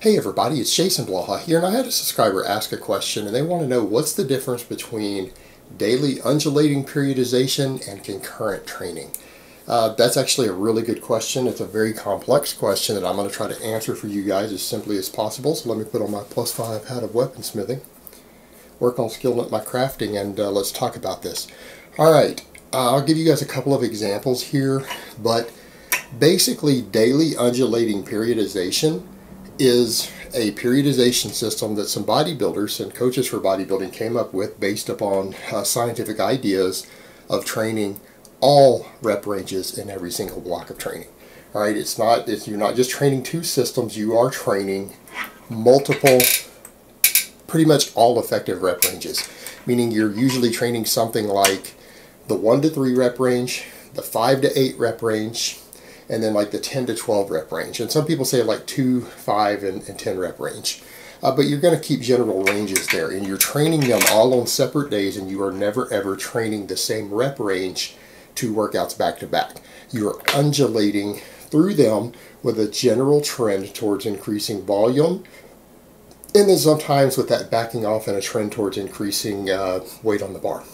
Hey everybody, it's Jason Blaha here, and I had a subscriber ask a question, and they want to know what's the difference between daily undulating periodization and concurrent training. That's actually a really good question. It's a very complex question that I'm going to try to answer for you guys as simply as possible. So let me put on my +5 hat of weaponsmithing, work on skilling at my crafting, and let's talk about this. Alright, I'll give you guys a couple of examples here, but basically daily undulating periodization is a periodization system that some bodybuilders and coaches for bodybuilding came up with based upon scientific ideas of training all rep ranges in every single block of training. All right, you're not just training two systems, you are training multiple, pretty much all effective rep ranges, meaning you're usually training something like the 1 to 3 rep range, the 5 to 8 rep range, and then like the 10 to 12 rep range. And some people say like 2, 5, and 10 rep range. But you're going to keep general ranges there, and you're training them all on separate days, and you are never ever training the same rep range two workouts back to back. You're undulating through them with a general trend towards increasing volume, and then sometimes with that backing off and a trend towards increasing weight on the bar.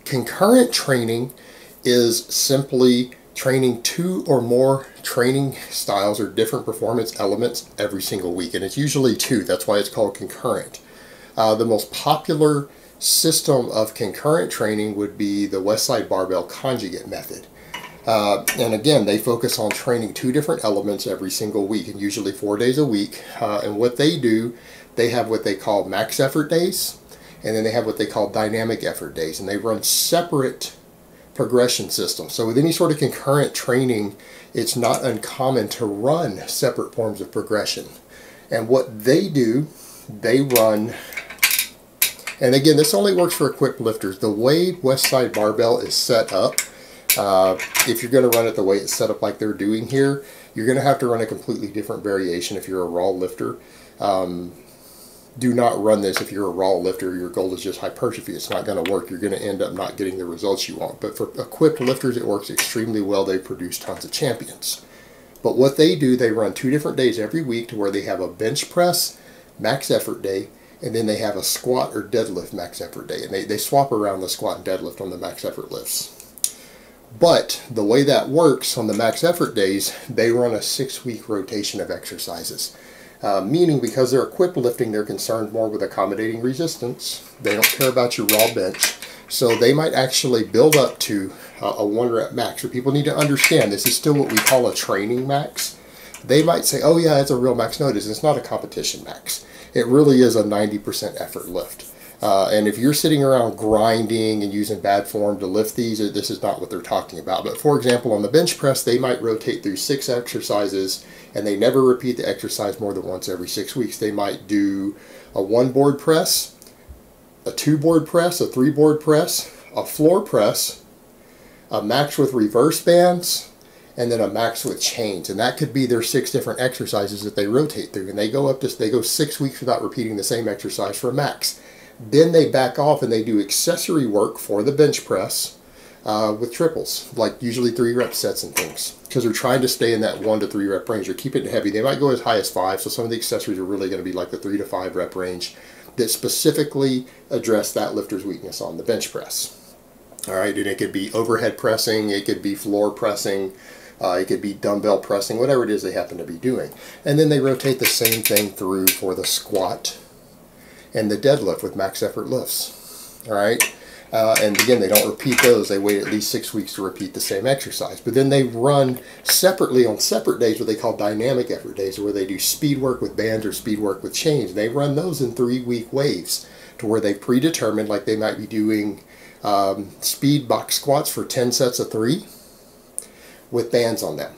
Concurrent training is simply training 2 or more training styles or different performance elements every single week, and it's usually 2. That's why it's called concurrent. The most popular system of concurrent training would be the Westside Barbell Conjugate method. And again, they focus on training 2 different elements every single week, and usually 4 days a week. And what they do, they have what they call max effort days, and then they have what they call dynamic effort days, and they run separate progression system. So with any sort of concurrent training, it's not uncommon to run separate forms of progression. And what they do, they run, and again, this only works for equipped lifters. The way Westside Barbell is set up, if you're going to run it the way it's set up like they're doing here, you're going to have to run a completely different variation if you're a raw lifter. Do not run this if you're a raw lifter. Your goal is just hypertrophy. It's not going to work. You're going to end up not getting the results you want. But for equipped lifters, it works extremely well. They produce tons of champions. But what they do, they run 2 different days every week to where they have a bench press max effort day, and then they have a squat or deadlift max effort day. And they swap around the squat and deadlift on the max effort lifts. But the way that works on the max effort days, they run a 6-week rotation of exercises. Meaning because they're equipped lifting, they're concerned more with accommodating resistance. They don't care about your raw bench. So they might actually build up to a 1 rep max. But people need to understand this is still what we call a training max. They might say, oh yeah, it's a real max. No, it isn't. It's not a competition max. It really is a 90% effort lift. And if you're sitting around grinding and using bad form to lift these, this is not what they're talking about. But for example, on the bench press, they might rotate through 6 exercises, and they never repeat the exercise more than once every 6 weeks. They might do a 1 board press, a 2 board press, a 3 board press, a floor press, a max with reverse bands, and then a max with chains. And that could be their 6 different exercises that they rotate through. And they go 6 weeks without repeating the same exercise for a max. Then they back off and they do accessory work for the bench press with triples, like usually 3 rep sets and things, because they're trying to stay in that 1 to 3 rep range or keep it heavy. They might go as high as 5, so some of the accessories are really going to be like the 3 to 5 rep range that specifically address that lifter's weakness on the bench press. All right, and it could be overhead pressing, it could be floor pressing, it could be dumbbell pressing, whatever it is they happen to be doing. And then they rotate the same thing through for the squat and the deadlift with max effort lifts. All right, and again, they don't repeat those. They wait at least 6 weeks to repeat the same exercise. But then they run separately on separate days what they call dynamic effort days, where they do speed work with bands or speed work with chains. They run those in 3-week waves to where they predetermined, like they might be doing speed box squats for 10 sets of 3 with bands on them.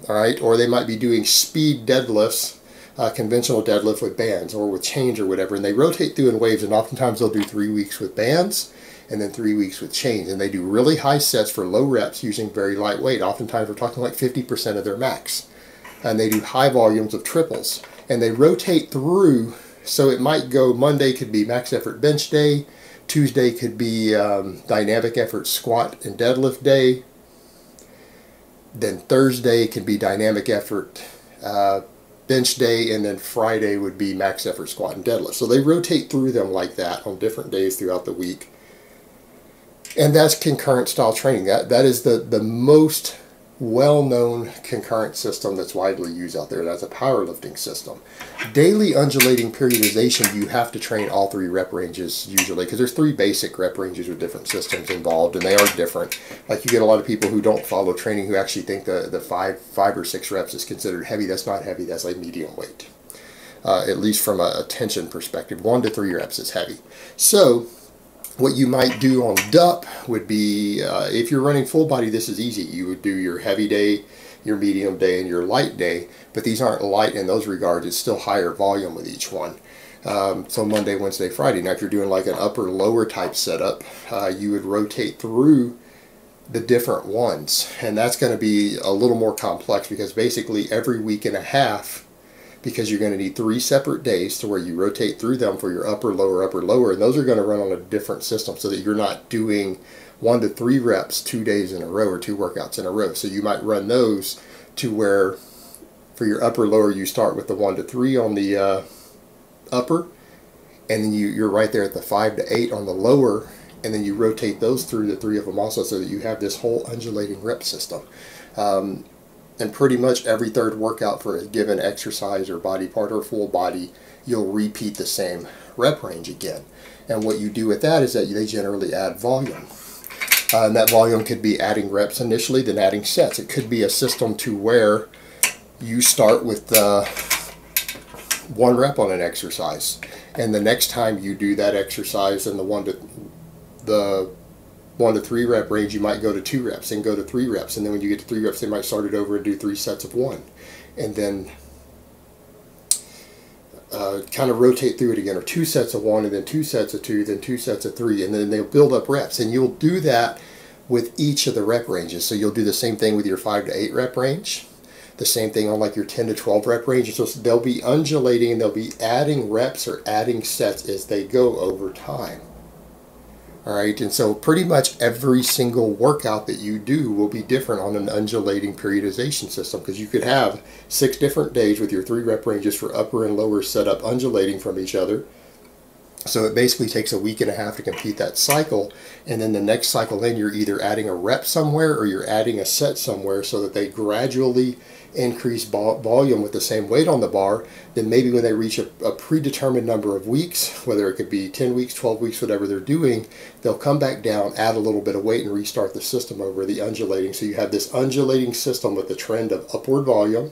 All right, or they might be doing speed deadlifts, conventional deadlift with bands or with chains or whatever, and they rotate through in waves, and oftentimes they'll do 3 weeks with bands and then 3 weeks with chains, and they do really high sets for low reps using very light weight. Oftentimes we're talking like 50% of their max, and they do high volumes of triples, and they rotate through. So it might go, Monday could be max effort bench day, Tuesday could be dynamic effort squat and deadlift day, then Thursday can be dynamic effort bench day, and then Friday would be max effort squat and deadlift. So they rotate through them like that on different days throughout the week. And that's concurrent style training. That is the most well-known concurrent system that's widely used out there. That's a powerlifting system. Daily undulating periodization, you have to train all 3 rep ranges usually, because there's 3 basic rep ranges with different systems involved, and they are different. Like, you get a lot of people who don't follow training who actually think the 5 or 6 reps is considered heavy. That's not heavy. That's like medium weight, at least from a tension perspective. 1 to 3 reps is heavy. So what you might do on DUP would be, if you're running full body, this is easy. You would do your heavy day, your medium day, and your light day, but these aren't light in those regards. It's still higher volume with each one. So Monday, Wednesday, Friday. Now if you're doing like an upper lower type setup, you would rotate through the different ones, and that's going to be a little more complex, because basically every week and a half, because you're going to need 3 separate days to where you rotate through them for your upper, lower, and those are going to run on a different system, so that you're not doing 1 to 3 reps 2 days in a row or 2 workouts in a row. So you might run those to where for your upper, lower, you start with the 1 to 3 on the upper, and then you're right there at the 5 to 8 on the lower, and then you rotate those through the 3 of them also, so that you have this whole undulating rep system. And pretty much every 3rd workout for a given exercise or body part or full body, you'll repeat the same rep range again. And what you do with that is that they generally add volume. And that volume could be adding reps initially, then adding sets. It could be a system to where you start with 1 rep on an exercise, and the next time you do that exercise in the 1 to 3 rep range, you might go to 2 reps and go to 3 reps, and then when you get to 3 reps, they might start it over and do 3 sets of 1, and then kind of rotate through it again, or 2 sets of 1, and then 2 sets of 2, then 2 sets of 3, and then they'll build up reps. And you'll do that with each of the rep ranges. So you'll do the same thing with your 5 to 8 rep range, the same thing on like your 10 to 12 rep range. So they'll be undulating, and they'll be adding reps or adding sets as they go over time. Alright, and so pretty much every single workout that you do will be different on an undulating periodization system, because you could have 6 different days with your 3 rep ranges for upper and lower set up undulating from each other. So it basically takes a week and a half to complete that cycle, and then the next cycle in, you're either adding a rep somewhere or you're adding a set somewhere, so that they gradually increase volume with the same weight on the bar. Then maybe when they reach a predetermined number of weeks, whether it could be 10 weeks, 12 weeks, whatever they're doing, they'll come back down, add a little bit of weight, and restart the system over, the undulating. So you have this undulating system with the trend of upward volume,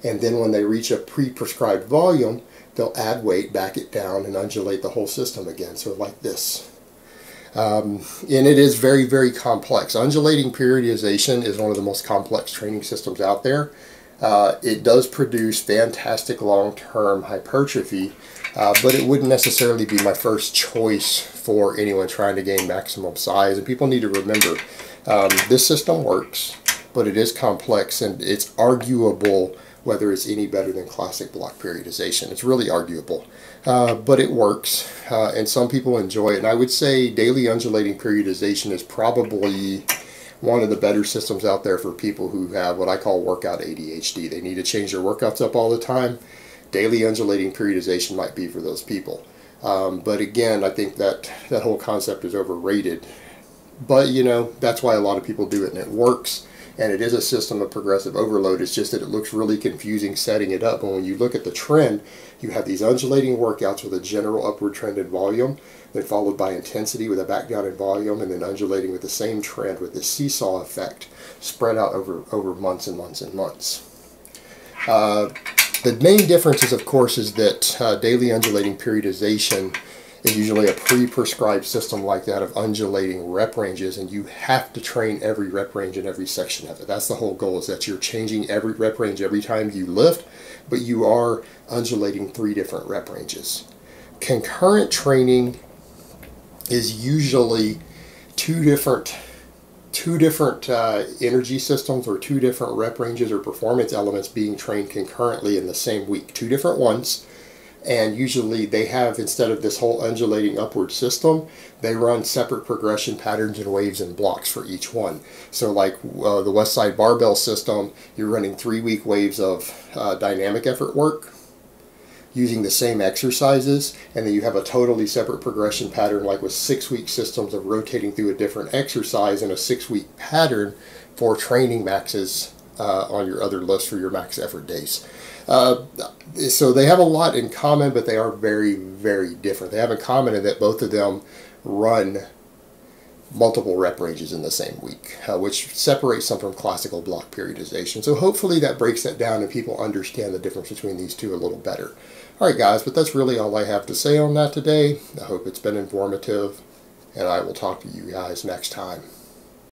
and then when they reach a pre-prescribed volume, they'll add weight, back it down, and undulate the whole system again. So like this. And it is very, very complex. Undulating periodization is one of the most complex training systems out there. It does produce fantastic long-term hypertrophy, but it wouldn't necessarily be my first choice for anyone trying to gain maximum size. And people need to remember, this system works, but it is complex, and it's arguable whether it's any better than classic block periodization. It's really arguable, but it works, and some people enjoy it. And I would say daily undulating periodization is probably one of the better systems out there for people who have what I call workout ADHD. They need to change their workouts up all the time. Daily undulating periodization might be for those people. But again, I think that whole concept is overrated. But you know, that's why a lot of people do it, and it works. And it is a system of progressive overload. It's just that it looks really confusing setting it up. But when you look at the trend, you have these undulating workouts with a general upward trend in volume, then followed by intensity with a back down in volume, and then undulating with the same trend with this seesaw effect spread out over months and months and months. The main difference is, of course, is that daily undulating periodization is usually a pre-prescribed system like that of undulating rep ranges, and you have to train every rep range in every section of it. That's the whole goal, is that you're changing every rep range every time you lift, but you are undulating 3 different rep ranges. Concurrent training is usually two different energy systems, or 2 different rep ranges or performance elements being trained concurrently in the same week. 2 different ones, And usually they have, instead of this whole undulating upward system, they run separate progression patterns and waves and blocks for each one. So like the West Side Barbell system, you're running 3-week waves of dynamic effort work using the same exercises, and then you have a totally separate progression pattern like with 6-week systems of rotating through a different exercise and a 6-week pattern for training maxes on your other list for your max effort days. So they have a lot in common, but they are very, very different. They have in common in that both of them run multiple rep ranges in the same week, which separates them from classical block periodization. So hopefully that breaks that down and people understand the difference between these two a little better. Alright guys, but that's really all I have to say on that today. I hope it's been informative, and I will talk to you guys next time.